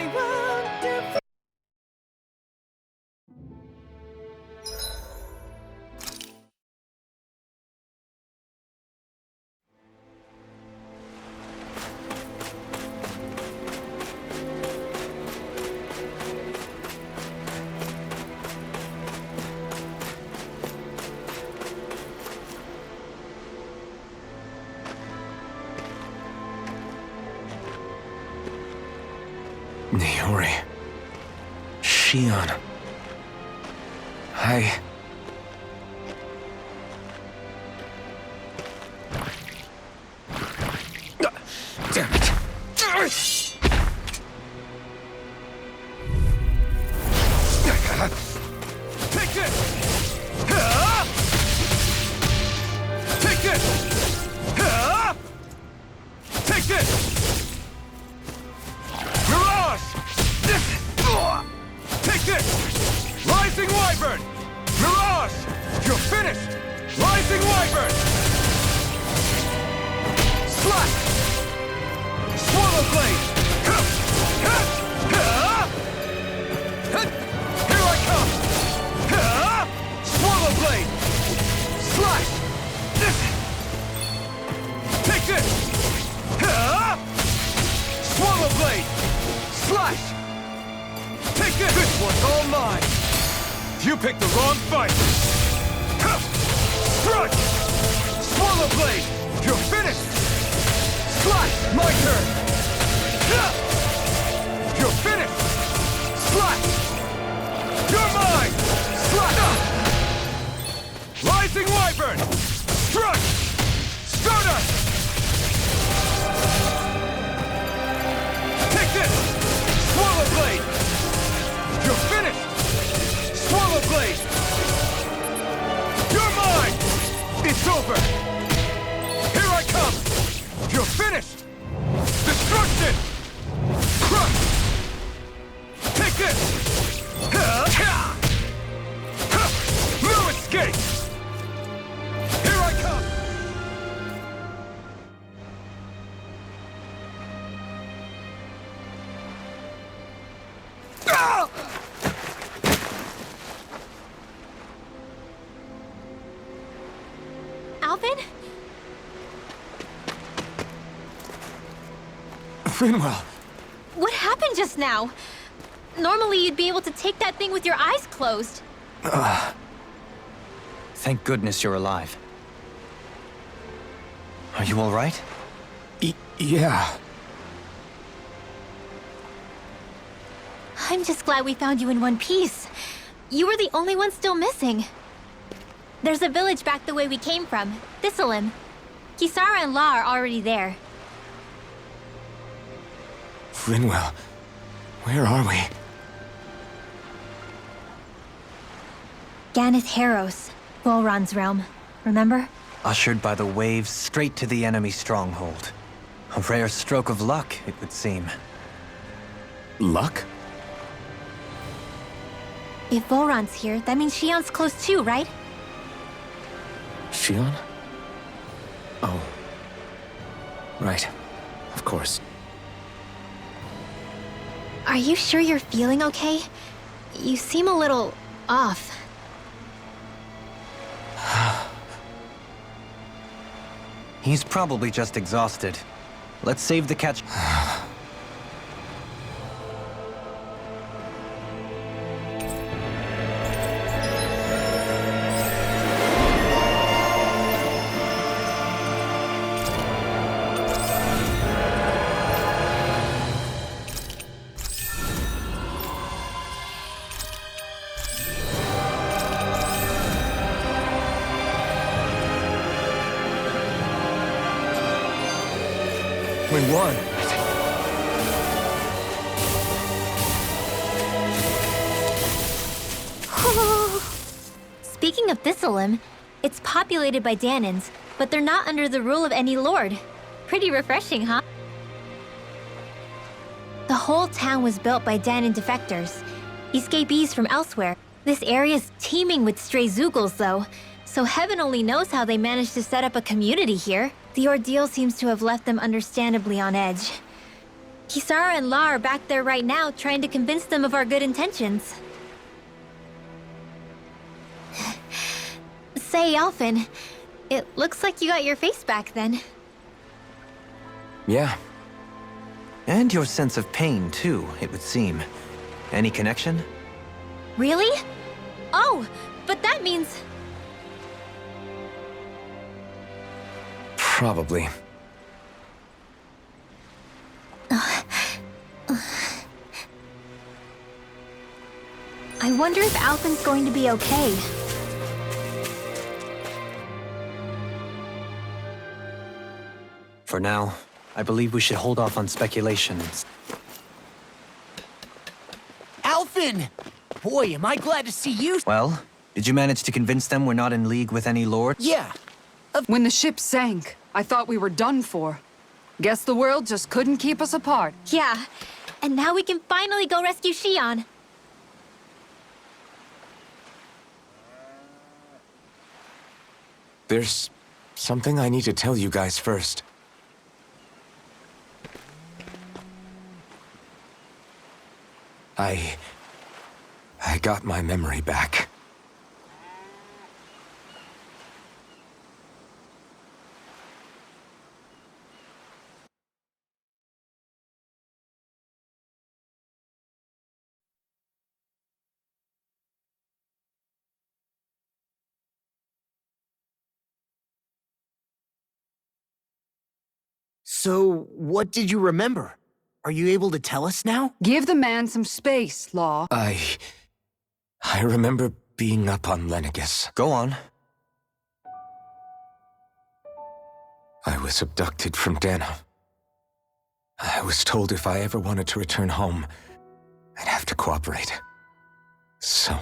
I want to. Niori. Shion. Damn it. Take this! Take this! Take this! Mirage! Take this! Rising Wyvern! Mirage! You're finished! Rising Wyvern! Slash! Swallow Blade! Here I come! Swallow Blade! Slash! Take this! Swallow Blade! Slash! Take this! This one's all mine! You picked the wrong fight! Strike! Swallow Blade! You're finished! Slash! My turn! You're finished! Slash! You're mine! Slash! Rising Wyvern! Strike! Stardust! Take this! Swallow Blade! You're finished! Swallow Blade! You're mine! It's over! Here I come! You're finished! Destruction! Crush! Take this! No escape! Here I come! Alvin? Finwell. What happened just now? Normally you'd be able to take that thing with your eyes closed. Thank goodness you're alive. Are you all right? Yeah. I'm just glad we found you in one piece. You were the only one still missing. There's a village back the way we came from, Thistleim. Kisara and La are already there. Finwell. Where are we? Ganeth Haros, Volron's realm. Remember? Ushered by the waves straight to the enemy stronghold. A rare stroke of luck, it would seem. Luck? If Volron's here, that means Shion's close too, right? Shion? Oh. Right. Of course. Are you sure you're feeling okay? You seem a little off. He's probably just exhausted. Let's save the catch. We won. Speaking of Thistleim, it's populated by Danins, but they're not under the rule of any lord. Pretty refreshing, huh? The whole town was built by Danin defectors, escapees from elsewhere. This area's teeming with stray Zoogles, though, so heaven only knows how they managed to set up a community here. The ordeal seems to have left them understandably on edge. Kisara and La are back there right now trying to convince them of our good intentions. Say, Alphen, it looks like you got your face back then. Yeah. And your sense of pain, too, it would seem. Any connection? Really? Oh, but that means... Probably. I wonder if Alphen's going to be okay. For now, I believe we should hold off on speculations. Alphen! Boy, am I glad to see you. Well, did you manage to convince them we're not in league with any lord? Yeah. When the ship sank, I thought we were done for. Guess the world just couldn't keep us apart. Yeah, and now we can finally go rescue Shion. There's something I need to tell you guys first. I got my memory back. So, what did you remember? Are you able to tell us now? Give the man some space, Law. I remember being up on Lenegus. Go on. I was abducted from Dana. I was told if I ever wanted to return home, I'd have to cooperate. So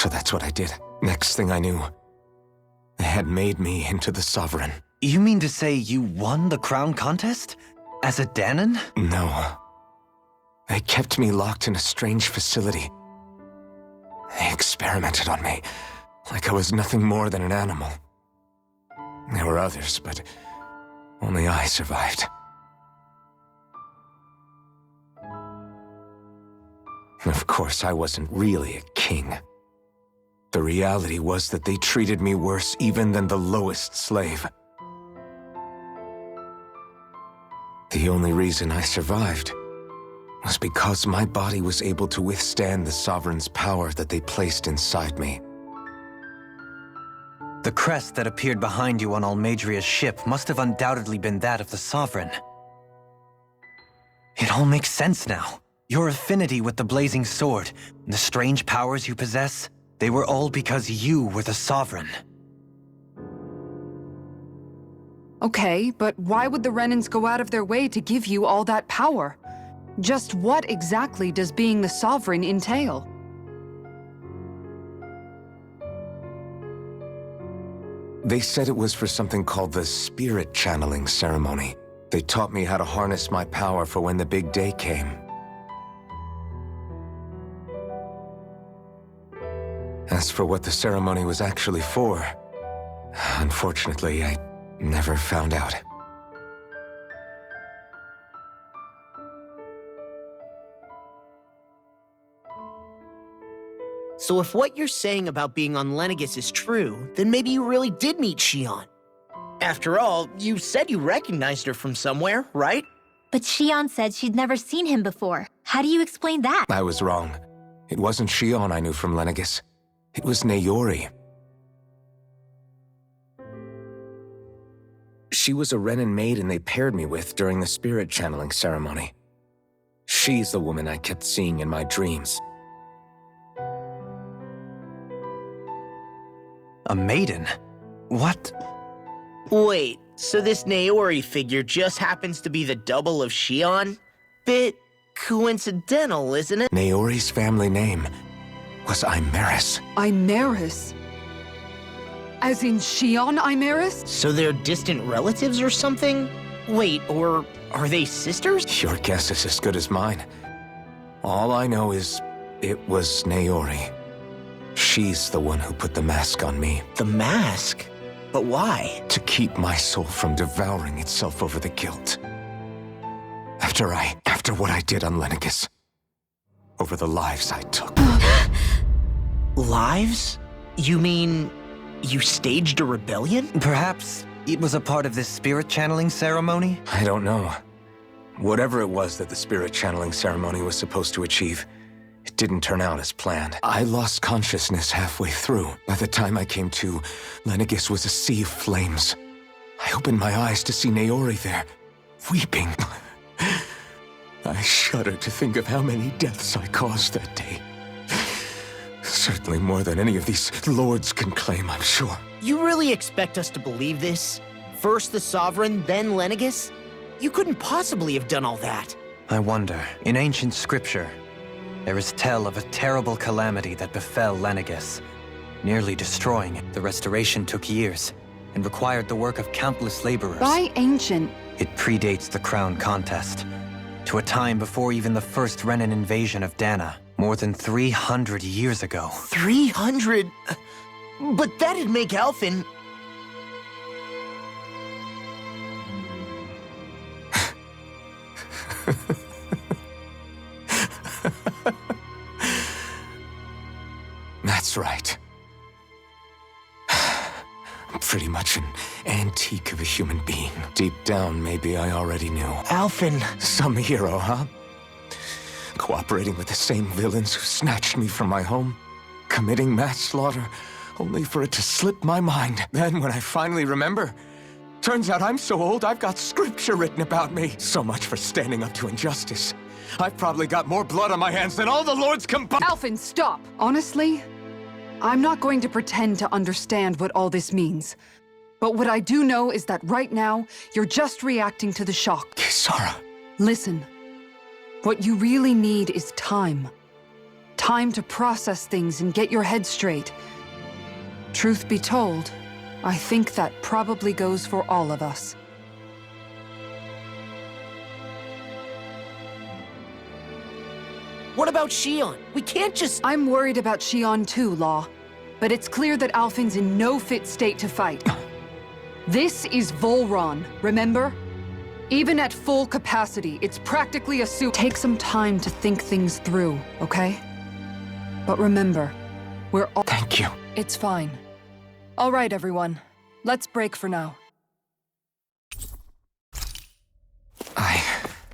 that's what I did. Next thing I knew, they had made me into the Sovereign. You mean to say you won the crown contest? As a Danon? No. They kept me locked in a strange facility. They experimented on me, like I was nothing more than an animal. There were others, but only I survived. Of course, I wasn't really a king. The reality was that they treated me worse even than the lowest slave. The only reason I survived was because my body was able to withstand the Sovereign's power that they placed inside me. The crest that appeared behind you on Almadria's ship must have undoubtedly been that of the Sovereign. It all makes sense now. Your affinity with the Blazing Sword, and the strange powers you possess, they were all because you were the Sovereign. Okay, but why would the Renans go out of their way to give you all that power? Just what exactly does being the Sovereign entail? They said it was for something called the Spirit Channeling Ceremony. They taught me how to harness my power for when the big day came. As for what the ceremony was actually for, unfortunately, I never found out. So if what you're saying about being on Lenegus is true, then maybe you really did meet Shion. After all, you said you recognized her from somewhere, right? But Shion said she'd never seen him before. How do you explain that? I was wrong. It wasn't Shion I knew from Lenegus. It was Naori. She was a Renan maiden they paired me with during the spirit channeling ceremony. She's the woman I kept seeing in my dreams. A maiden? What? Wait, so this Naori figure just happens to be the double of Shion? Bit coincidental, isn't it? Naori's family name was Imeris. Imeris? As in Shion Imeris? So they're distant relatives or something? Wait, or are they sisters? Your guess is as good as mine. All I know is it was Naori. She's the one who put the mask on me. The mask? But why? To keep my soul from devouring itself over the guilt. I After what I did on Lenegis. Over the lives I took. Lives? You mean you staged a rebellion? Perhaps it was a part of this spirit channeling ceremony? I don't know. Whatever it was that the spirit channeling ceremony was supposed to achieve, it didn't turn out as planned. I lost consciousness halfway through. By the time I came to, Lenegis was a sea of flames. I opened my eyes to see Naori there, weeping. I shudder to think of how many deaths I caused that day. Certainly more than any of these lords can claim, I'm sure. You really expect us to believe this? First the Sovereign, then Lenegis? You couldn't possibly have done all that. I wonder, in ancient scripture, there is tell of a terrible calamity that befell Lenegis, nearly destroying it. The restoration took years and required the work of countless laborers. By ancient... It predates the crown contest, to a time before even the first Renan invasion of Dana, more than 300 years ago. 300? But that'd make Alphen... That's right. I'm pretty much an antique of a human being. Deep down, maybe I already knew. Alphen... Some hero, huh? Cooperating with the same villains who snatched me from my home, committing mass slaughter, only for it to slip my mind. Then when I finally remember, turns out I'm so old I've got scripture written about me. So much for standing up to injustice. I've probably got more blood on my hands than all the lords combined. Alphen, stop! Honestly, I'm not going to pretend to understand what all this means. But what I do know is that right now, you're just reacting to the shock. Kisara. Listen, what you really need is time. Time to process things and get your head straight. Truth be told, I think that probably goes for all of us. What about Shion? We can't just... I'm worried about Shion too, Law. But it's clear that Alphen's in no fit state to fight. This is Volron, remember? Even at full capacity, it's practically a suit. Take some time to think things through, okay? But remember, we're all... Thank you. It's fine. All right, everyone. Let's break for now.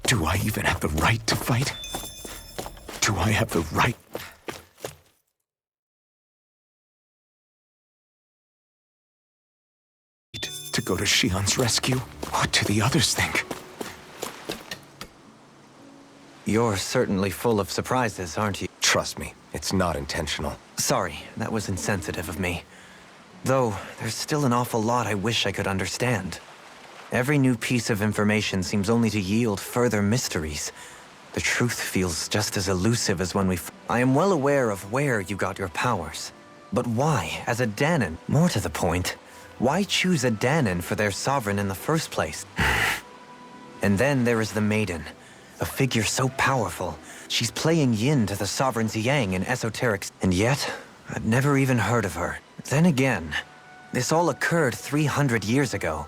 Do I even have the right to fight? Do I have the right? To go to Shion's rescue? What do the others think? You're certainly full of surprises, aren't you? Trust me, it's not intentional. Sorry, that was insensitive of me. Though, there's still an awful lot I wish I could understand. Every new piece of information seems only to yield further mysteries. The truth feels just as elusive as when I am well aware of where you got your powers. But why, as a Danon? More to the point, why choose a Danon for their sovereign in the first place? And then there is the Maiden, a figure so powerful, she's playing yin to the sovereign's yang in esoterics, and yet, I'd never even heard of her. Then again, this all occurred 300 years ago.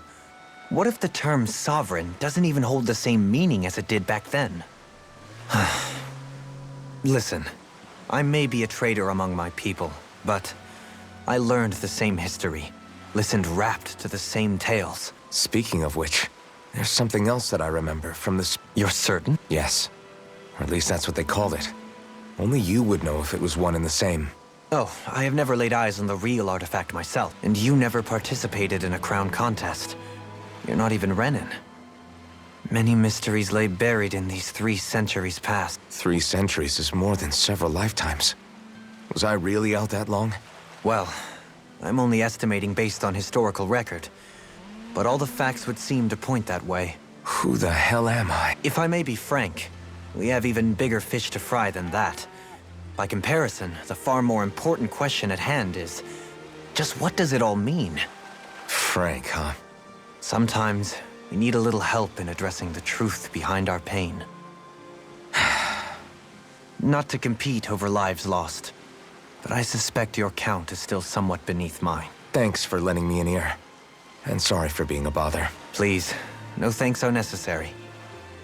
What if the term sovereign doesn't even hold the same meaning as it did back then? Listen, I may be a traitor among my people, but I learned the same history, listened rapt to the same tales. Speaking of which, there's something else that I remember from this. You're certain? Yes. Or at least that's what they called it. Only you would know if it was one and the same. Oh, I have never laid eyes on the real artifact myself, and you never participated in a crown contest. You're not even Renan. Many mysteries lay buried in these 3 centuries past. 3 centuries is more than several lifetimes. Was I really out that long? Well, I'm only estimating based on historical record. But all the facts would seem to point that way. Who the hell am I? If I may be frank, we have even bigger fish to fry than that. By comparison, the far more important question at hand is, just what does it all mean? Frank, huh? Sometimes, we need a little help in addressing the truth behind our pain. Not to compete over lives lost, but I suspect your count is still somewhat beneath mine. Thanks for lending me an ear. And sorry for being a bother. Please, no thanks are necessary.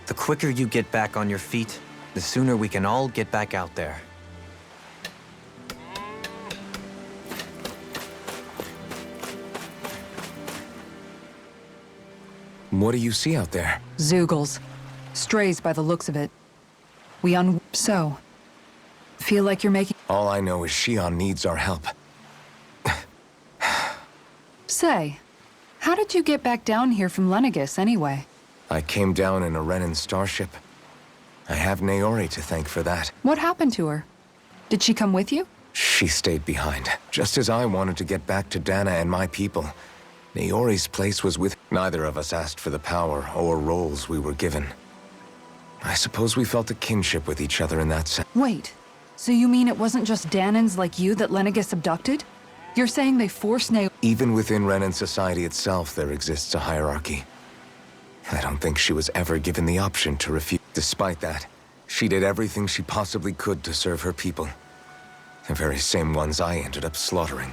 The quicker you get back on your feet, the sooner we can all get back out there. What do you see out there? Zeugles. Strays by the looks of it. So, feel like you're making... All I know is Shion needs our help. Say, how did you get back down here from Lenegis, anyway? I came down in a Renan starship. I have Naori to thank for that. What happened to her? Did she come with you? She stayed behind, just as I wanted to get back to Dana and my people. Naori's place was with... Neither of us asked for the power or roles we were given. I suppose we felt a kinship with each other in that sense. Wait, so you mean it wasn't just Danans like you that Lenegis abducted? You're saying they forced Even within Renan society itself, there exists a hierarchy. I don't think she was ever given the option to refuse. Despite that, she did everything she possibly could to serve her people. The very same ones I ended up slaughtering.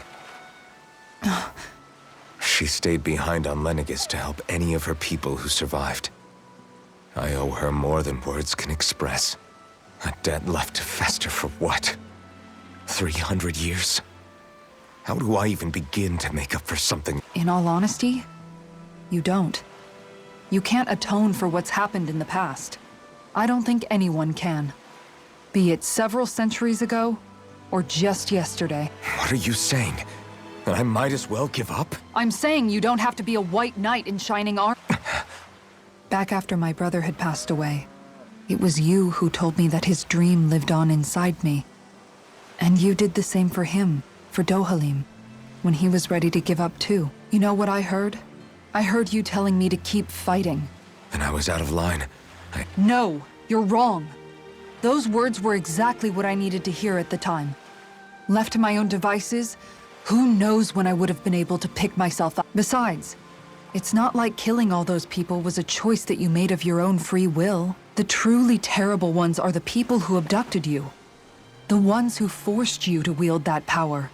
She stayed behind on Lenegis to help any of her people who survived. I owe her more than words can express. A debt left to fester for what? 300 years? How do I even begin to make up for something? In all honesty, you don't. You can't atone for what's happened in the past. I don't think anyone can. Be it several centuries ago, or just yesterday. What are you saying? That I might as well give up? I'm saying you don't have to be a white knight in shining armor. Back after my brother had passed away, it was you who told me that his dream lived on inside me. And you did the same for him, for Dohalim, when he was ready to give up too. You know what I heard? I heard you telling me to keep fighting. And I was out of line. No, you're wrong. Those words were exactly what I needed to hear at the time. Left to my own devices, who knows when I would have been able to pick myself up. Besides, it's not like killing all those people was a choice that you made of your own free will. The truly terrible ones are the people who abducted you. The ones who forced you to wield that power.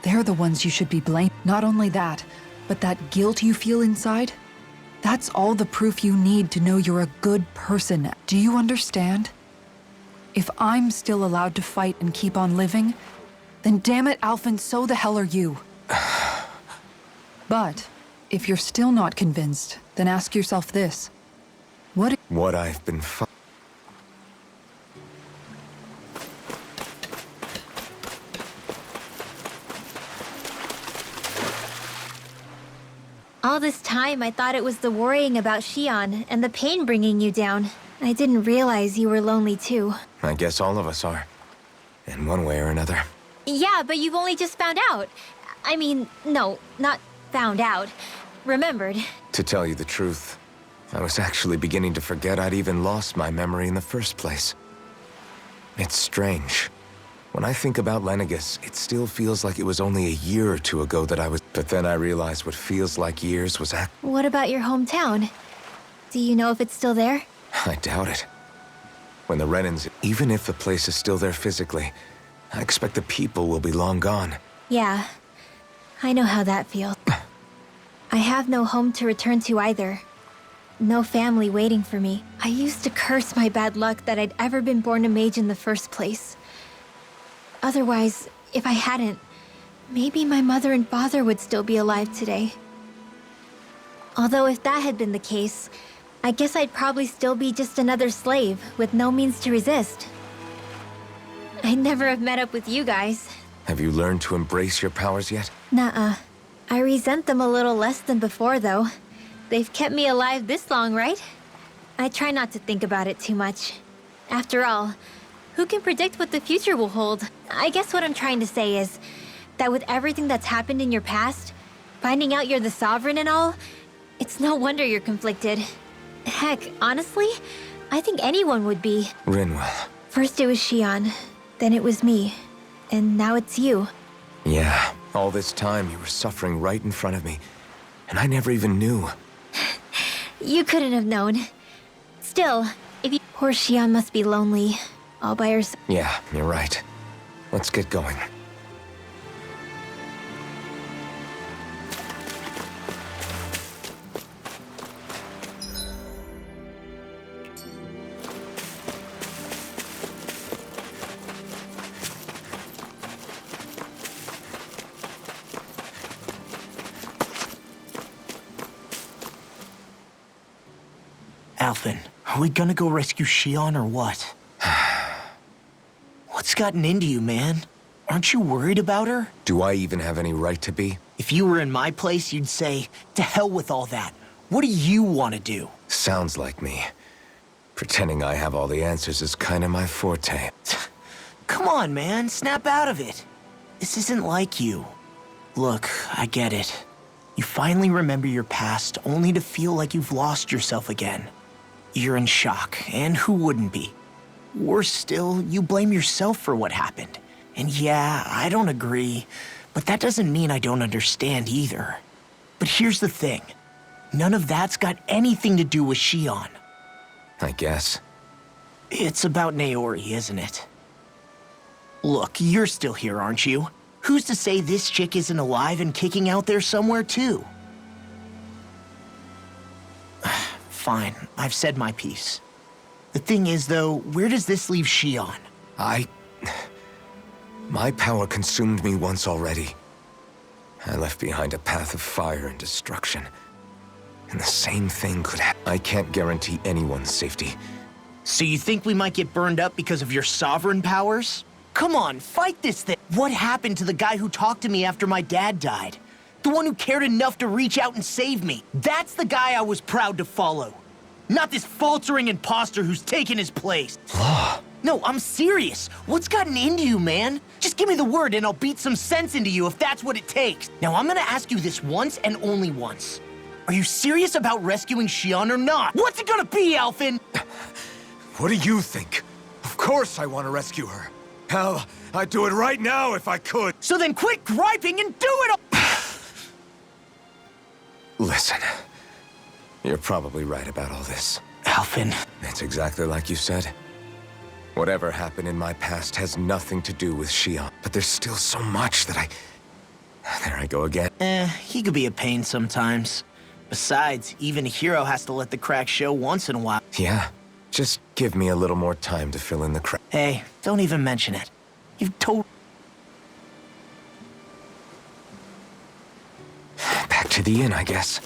They're the ones you should be blamed. Not only that, but that guilt you feel inside, that's all the proof you need to know you're a good person. Do you understand? If I'm still allowed to fight and keep on living, then damn it, Alphen, so the hell are you. But if you're still not convinced, then ask yourself this. What I've been All this time, I thought it was the worrying about Shion and the pain bringing you down. I didn't realize you were lonely too. I guess all of us are. In one way or another. Yeah, but you've only just found out. I mean, no, not found out. Remembered. To tell you the truth, I was actually beginning to forget I'd even lost my memory in the first place. It's strange. When I think about Lenegis, it still feels like it was only a year or two ago that I was... But then I realized what feels like years was What about your hometown? Do you know if it's still there? I doubt it. When the Renans... Even if the place is still there physically, I expect the people will be long gone. Yeah, I know how that feels. I have no home to return to either. No family waiting for me. I used to curse my bad luck that I'd ever been born a mage in the first place. Otherwise, if I hadn't, maybe my mother and father would still be alive today. Although if that had been the case, I guess I'd probably still be just another slave with no means to resist. I'd never have met up with you guys. Have you learned to embrace your powers yet? Nuh-uh. I resent them a little less than before, though. They've kept me alive this long, right? I try not to think about it too much. After all, who can predict what the future will hold? I guess what I'm trying to say is that with everything that's happened in your past, finding out you're the Sovereign and all, it's no wonder you're conflicted. Heck, honestly, I think anyone would be. Rinwell. First it was Shion, then it was me, and now it's you. Yeah, all this time you were suffering right in front of me, and I never even knew. You couldn't have known. Still, if you... Poor Shion must be lonely, all by herself. Yeah, you're right. Let's get going. Alphen, are we gonna go rescue Shion or what? What's gotten into you, man? Aren't you worried about her? Do I even have any right to be? If you were in my place, you'd say, to hell with all that. What do you want to do? Sounds like me. Pretending I have all the answers is kind of my forte. Come on, man, snap out of it. This isn't like you. Look, I get it. You finally remember your past, only to feel like you've lost yourself again. You're in shock, and who wouldn't be? Worse still, you blame yourself for what happened. And yeah, I don't agree, but that doesn't mean I don't understand either. But here's the thing. None of that's got anything to do with Shion. I guess. It's about Naori, isn't it? Look, you're still here, aren't you? Who's to say this chick isn't alive and kicking out there somewhere, too? Fine, I've said my piece. The thing is, though, where does this leave Shion? My power consumed me once already. I left behind a path of fire and destruction. And the same thing could happen. I can't guarantee anyone's safety. So you think we might get burned up because of your sovereign powers? Come on, fight this thing! What happened to the guy who talked to me after my dad died? The one who cared enough to reach out and save me. That's the guy I was proud to follow. Not this faltering imposter who's taken his place. Law. No, I'm serious. What's gotten into you, man? Just give me the word and I'll beat some sense into you if that's what it takes. Now, I'm gonna ask you this once and only once. Are you serious about rescuing Shion or not? What's it gonna be, Alphen? What do you think? Of course I want to rescue her. Hell, I'd do it right now if I could. So then quit griping and do it! Listen, you're probably right about all this. Alphen. It's exactly like you said. Whatever happened in my past has nothing to do with Shion. But there's still so much that There I go again. He could be a pain sometimes. Besides, even a hero has to let the cracks show once in a while. Yeah, just give me a little more time to fill in the cracks. Hey, don't even mention it. You've told... Back to the inn, I guess.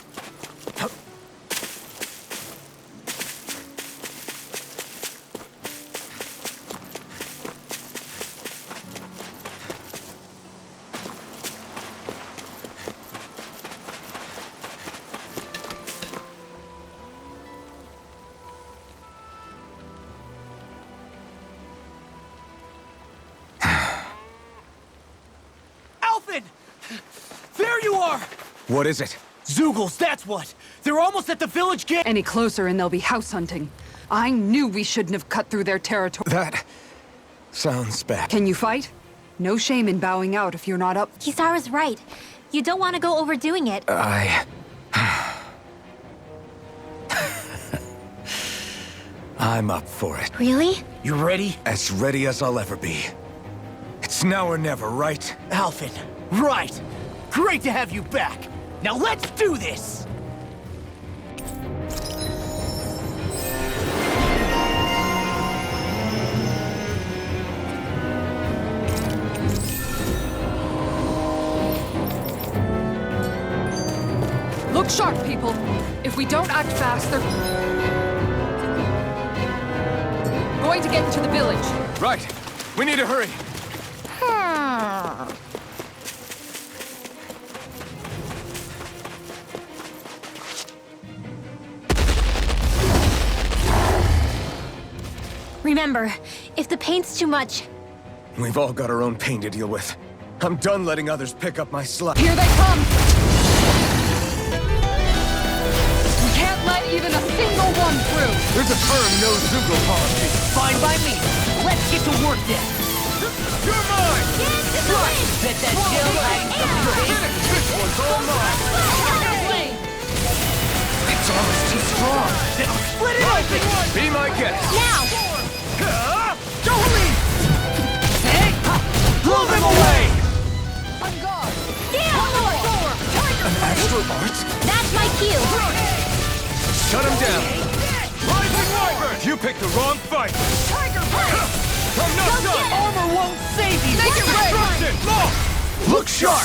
There you are! What is it? Zeugles, that's what! They're almost at the village gate! Any closer and they'll be house hunting. I knew we shouldn't have cut through their territory. That sounds bad. Can you fight? No shame in bowing out if you're not up. Kisara's right. You don't want to go overdoing it. I'm up for it. Really? You ready? As ready as I'll ever be. It's now or never, right? Alphen, right! Great to have you back! Now let's do this! Look sharp, people. If we don't act fast, they're going to get into the village. Right. We need to hurry. Remember, if the pain's too much... We've all got our own pain to deal with. I'm done letting others pick up my slack. Here they come! We can't let even a single one through! There's a firm no-Zugo policy. Fine by me. Let's get to work then. You're mine! Bet that shell hiding something big. This one's all mine! It's almost too strong. Then I'll split it open! Be my guest. Now! Don't leave! Hey! Blow them away! On guard! An astral art? That's my cue! Shut him down! Rising Wyvern! You picked the wrong fight! Tiger Breath! I'm not done! Armor won't save you! Make it rain! Destruction! Law! Look sharp!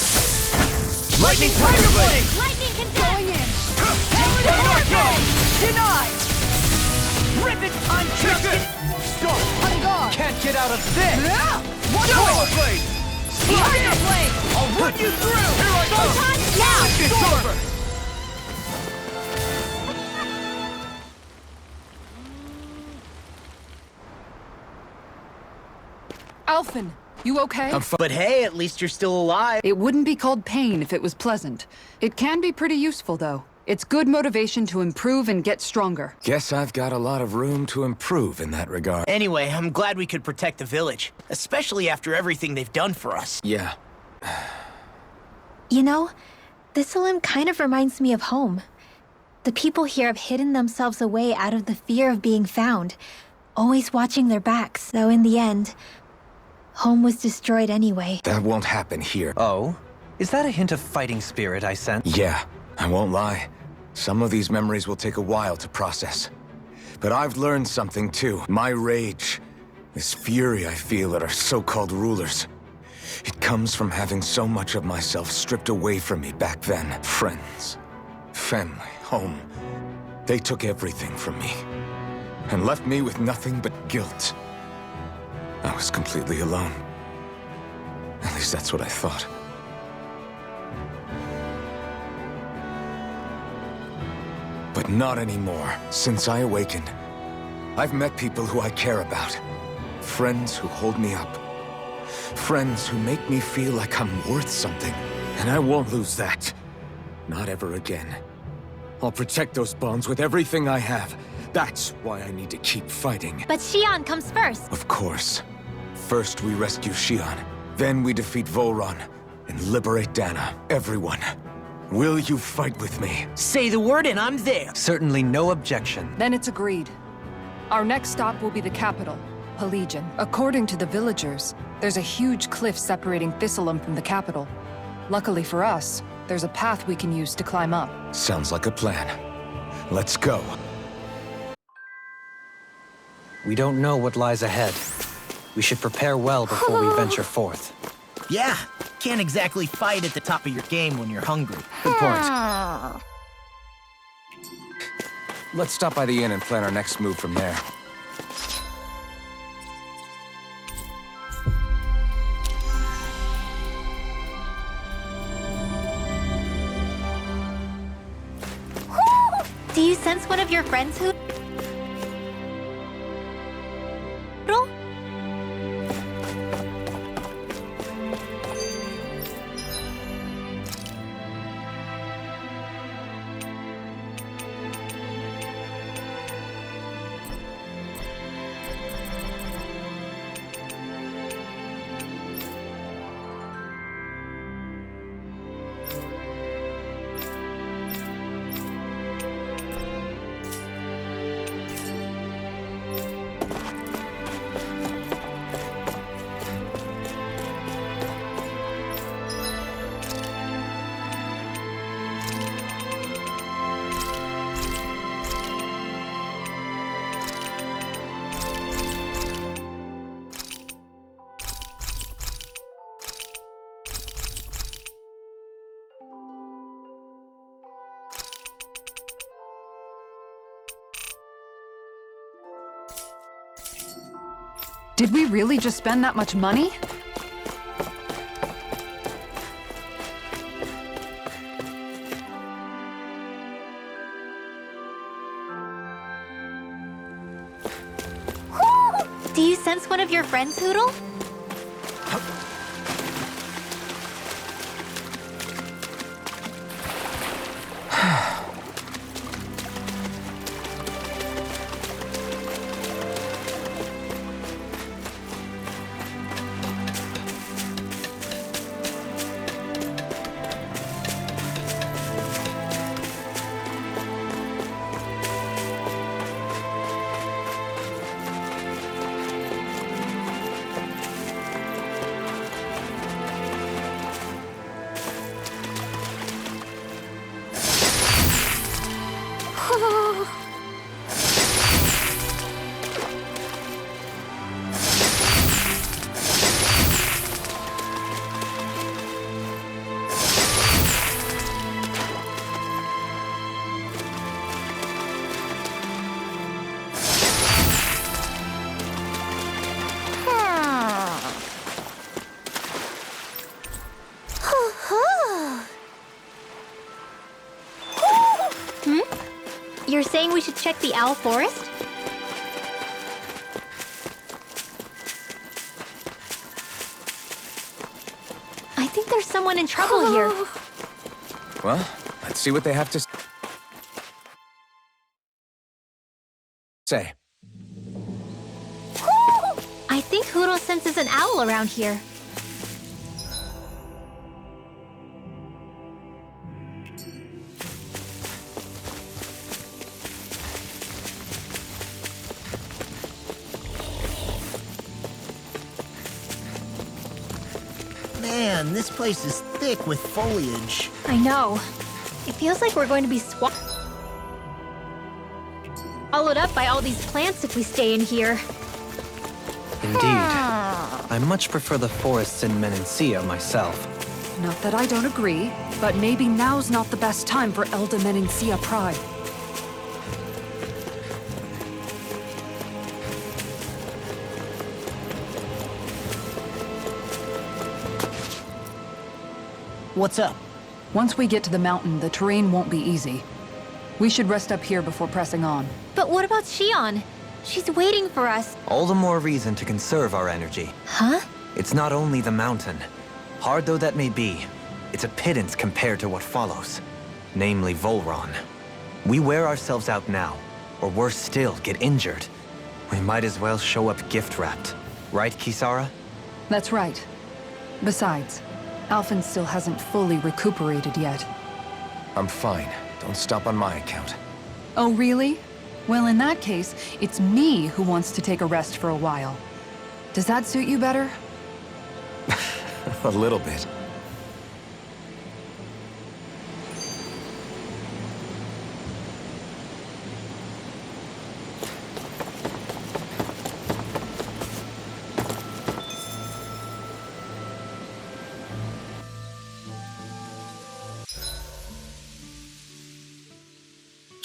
Lightning Tiger Blade! Lightning can going in! I'm not done! Denied! rip it! I'm just... Stop! Can't get out of this! One Power blade! Fire blade! I'll run you through! Here I come! Now! It's over! Alphen, you okay? But hey, at least you're still alive. It wouldn't be called pain if it was pleasant. It can be pretty useful, though. It's good motivation to improve and get stronger. Guess I've got a lot of room to improve in that regard. Anyway, I'm glad we could protect the village, especially after everything they've done for us. Yeah. You know, Thistleum kind of reminds me of home. The people here have hidden themselves away out of the fear of being found, always watching their backs, though in the end, home was destroyed anyway. That won't happen here. Oh? Is that a hint of fighting spirit I sense? Yeah, I won't lie. Some of these memories will take a while to process. But I've learned something too. My rage, this fury I feel at our so-called rulers. It comes from having so much of myself stripped away from me back then. Friends, family, home. They took everything from me. And left me with nothing but guilt. I was completely alone. At least that's what I thought. But not anymore. Since I awakened, I've met people who I care about. Friends who hold me up. Friends who make me feel like I'm worth something. And I won't lose that. Not ever again. I'll protect those bonds with everything I have. That's why I need to keep fighting. But Xion comes first. Of course. First we rescue Xion. Then we defeat Volron and liberate Dana. Everyone. Will you fight with me? Say the word and I'm there. Certainly no objection. Then it's agreed. Our next stop will be the capital, Pelegion. According to the villagers, there's a huge cliff separating Thistleum from the capital. Luckily for us, there's a path we can use to climb up. Sounds like a plan. Let's go. We don't know what lies ahead. We should prepare well before we venture forth. Yeah, can't exactly fight at the top of your game when you're hungry. Good point. Let's stop by the inn and plan our next move from there. Do you sense one of your friends who... Did we really just spend that much money? Do you sense one of your friends, Hoodle? were saying we should check the owl forest? I think there's someone in trouble here. Well, let's see what they have to say. I think Hoodle senses an owl around here. Man, this place is thick with foliage. I know. It feels like we're going to be swallowed up by all these plants if we stay in here. Indeed. I much prefer the forests in Menencia myself. Not that I don't agree, but maybe now's not the best time for Elda Menencia Pride. What's up? Once we get to the mountain, the terrain won't be easy. We should rest up here before pressing on. But what about Shion? She's waiting for us. All the more reason to conserve our energy. Huh? It's not only the mountain. Hard though that may be, it's a pittance compared to what follows. Namely Volron. We wear ourselves out now, or worse still, get injured. We might as well show up gift-wrapped. Right, Kisara? That's right. Besides, Alphen still hasn't fully recuperated yet. I'm fine. Don't stop on my account. Oh, really? Well, in that case, it's me who wants to take a rest for a while. Does that suit you better? A little bit.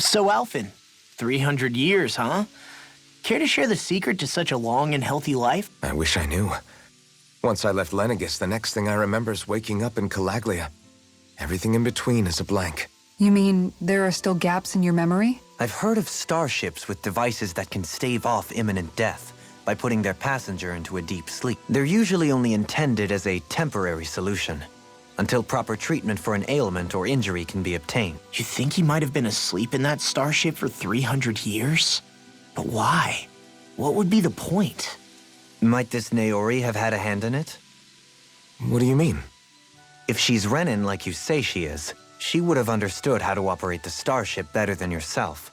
So, Alphen, 300 years, huh? Care to share the secret to such a long and healthy life? I wish I knew. Once I left Lenegis, the next thing I remember is waking up in Calaglia. Everything in between is a blank. You mean there are still gaps in your memory? I've heard of starships with devices that can stave off imminent death by putting their passenger into a deep sleep. They're usually only intended as a temporary solution, until proper treatment for an ailment or injury can be obtained. You think he might have been asleep in that starship for 300 years? But why? What would be the point? Might this Naori have had a hand in it? What do you mean? If she's Renin like you say she is, she would have understood how to operate the starship better than yourself.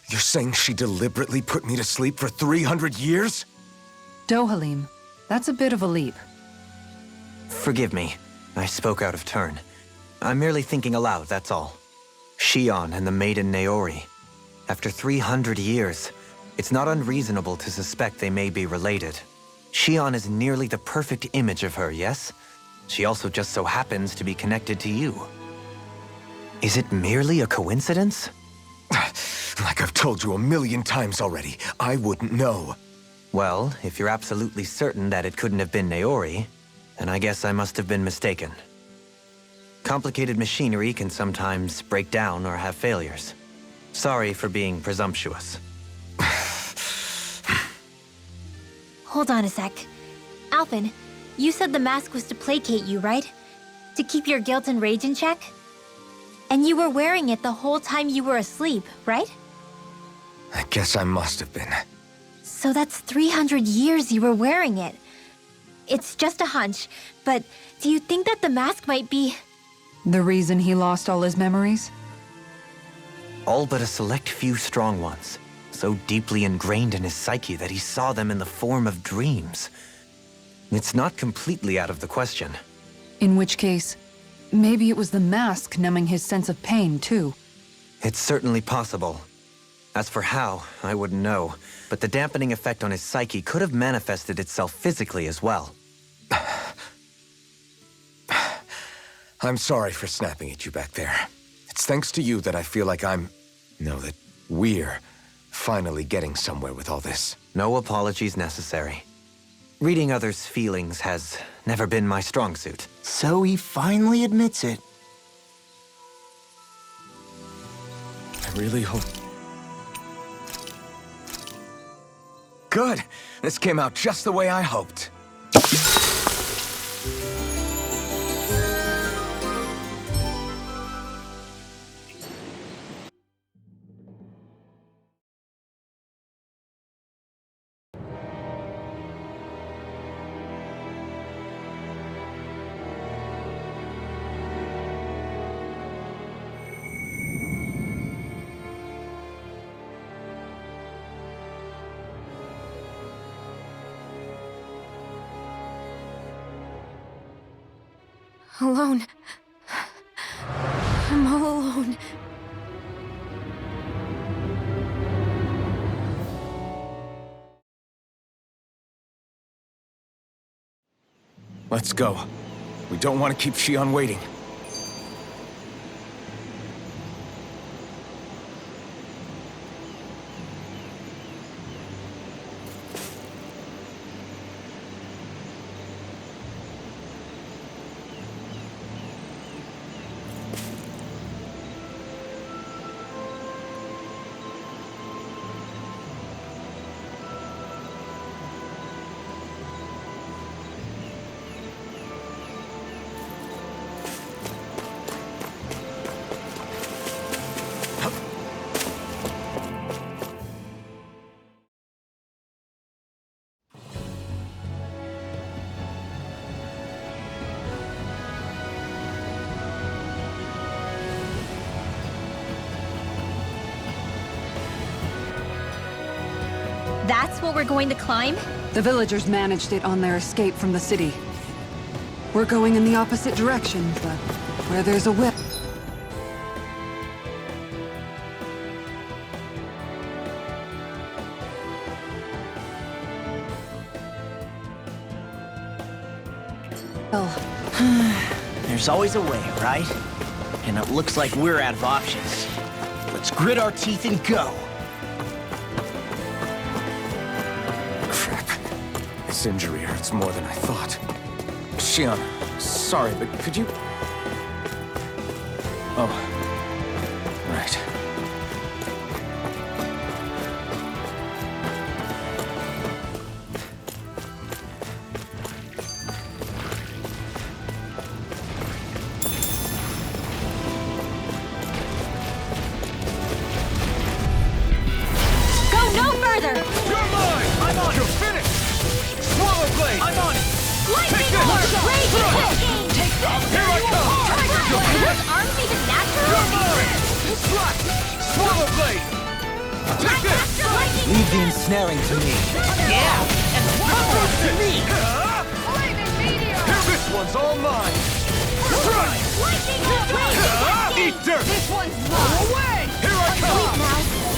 You're saying she deliberately put me to sleep for 300 years? Dohalim, that's a bit of a leap. Forgive me, I spoke out of turn. I'm merely thinking aloud, that's all. Shion and the maiden Naori. After 300 years, it's not unreasonable to suspect they may be related. Shion is nearly the perfect image of her, yes? She also just so happens to be connected to you. Is it merely a coincidence? Like I've told you a million times already, I wouldn't know. Well, if you're absolutely certain that it couldn't have been Naori, then I guess I must have been mistaken. Complicated machinery can sometimes break down or have failures. Sorry for being presumptuous. Hold on a sec. Alphen, you said the mask was to placate you, right? To keep your guilt and rage in check? And you were wearing it the whole time you were asleep, right? I guess I must have been. So that's 300 years you were wearing it. It's just a hunch, but do you think that the mask might be... The reason he lost all his memories? All but a select few strong ones, so deeply ingrained in his psyche that he saw them in the form of dreams. It's not completely out of the question. In which case, maybe it was the mask numbing his sense of pain, too. It's certainly possible. As for how, I wouldn't know, but the dampening effect on his psyche could have manifested itself physically as well. I'm sorry for snapping at you back there. It's thanks to you that I feel like that we're finally getting somewhere with all this. No apologies necessary. Reading others' feelings has never been my strong suit. So he finally admits it. really hope... Good! This came out just the way I hoped. Alone. I'm all alone. Let's go. We don't want to keep Shion waiting. That's what we're going to climb? The villagers managed it on their escape from the city. We're going in the opposite direction, but where there's a will... There's always a way, right? And it looks like we're out of options. Let's grit our teeth and go. Crap. This injury hurts more than I thought. Shion, sorry, but could you... Oh. Right. Go no further! You're mine! I'm on! You're finished! Swallow blade! I'm on it! Lightning Take this! Orb! Raging Thrust! Hurricane! Take that! Here I come! Are those arms even natural? You're mine! Slash! Swallow blade! Take this! Leave the ensnaring to me. Yeah, and power to me! Here, this one's all mine! Strike! Lightning Orb! Eat dirt! This one's mine! Away! Here I come!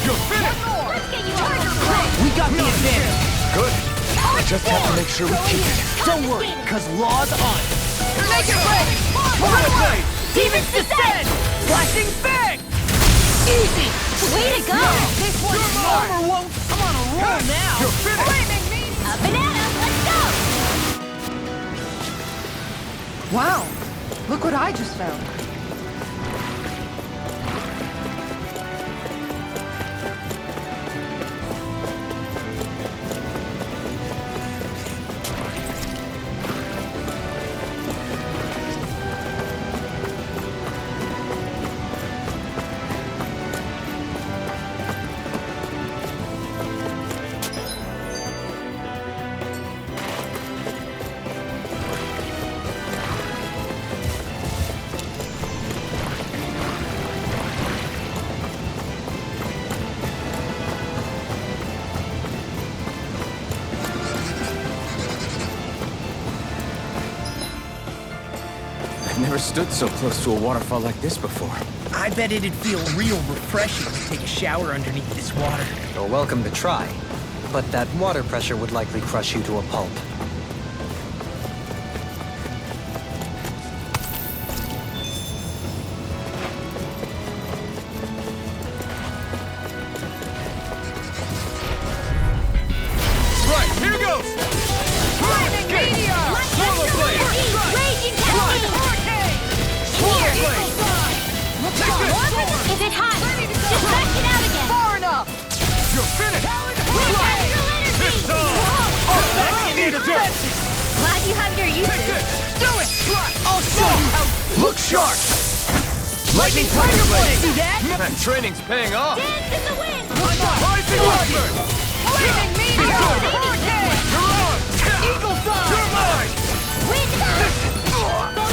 You're finished! Let's get you a Tiger Blade! We got the advantage. Good. I just have to make sure we keep it. Don't worry, cause Law's on it. Make it break! Swallow blade! Demons descend! Flashing bang! Easy! Way to go! This one's armor won't come on a roll now! You're finished! A banana! Let's go! Wow! Look what I just found. I've never stood so close to a waterfall like this before. I bet it'd feel real refreshing to take a shower underneath this water. You're welcome to try, but that water pressure would likely crush you to a pulp. Right, here goes! Lightning meteor! Swallow blade! Raging Hurricane! Swallow blade! Is it hot? Deflect Shark! Lightning Tiger Blade! See that? That training's paying off! Dance in the wind! Rising Wyvern! Flaming meteor! Hurricane! You're on! Eagle Fly! You're mine! Wind!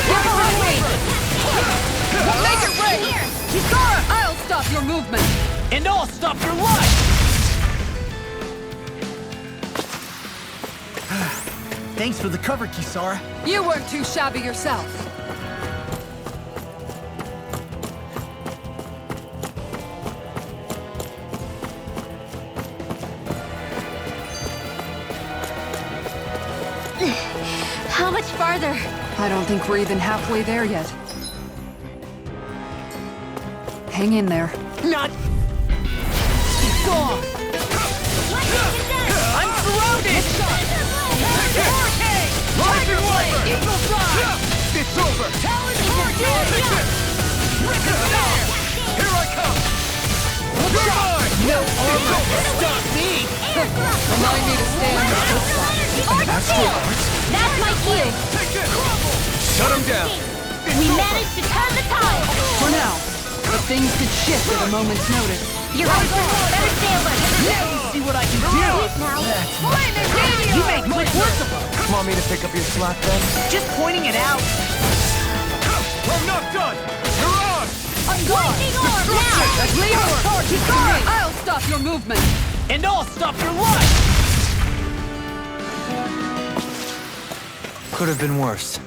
Whispering Wing! Make it rain! Kisara! I'll stop your movement! And I'll stop your life! Thanks for the cover, Kisara. You weren't too shabby yourself. How much farther? I don't think we're even halfway there yet. Hang in there. Not... Gone! I'm surrounded! Rising Wyvern! Eagle Fly! It's over! Here I come! You're mine! No armor can stop me! Remind me to stand. That's my cue! Take it! Shut him down! We managed to turn the tide! For now. But things could shift at a moment's notice. You're on board! Better stay alert! Now you see what I can do! Flaming meteor! You made quick work of them! Want me to pick up your slack then? Just pointing it out! I'm not done! You're on! Lightning orb now! Leo! Kisara! I'll stop your movement! And I'll stop your life! Could have been worse.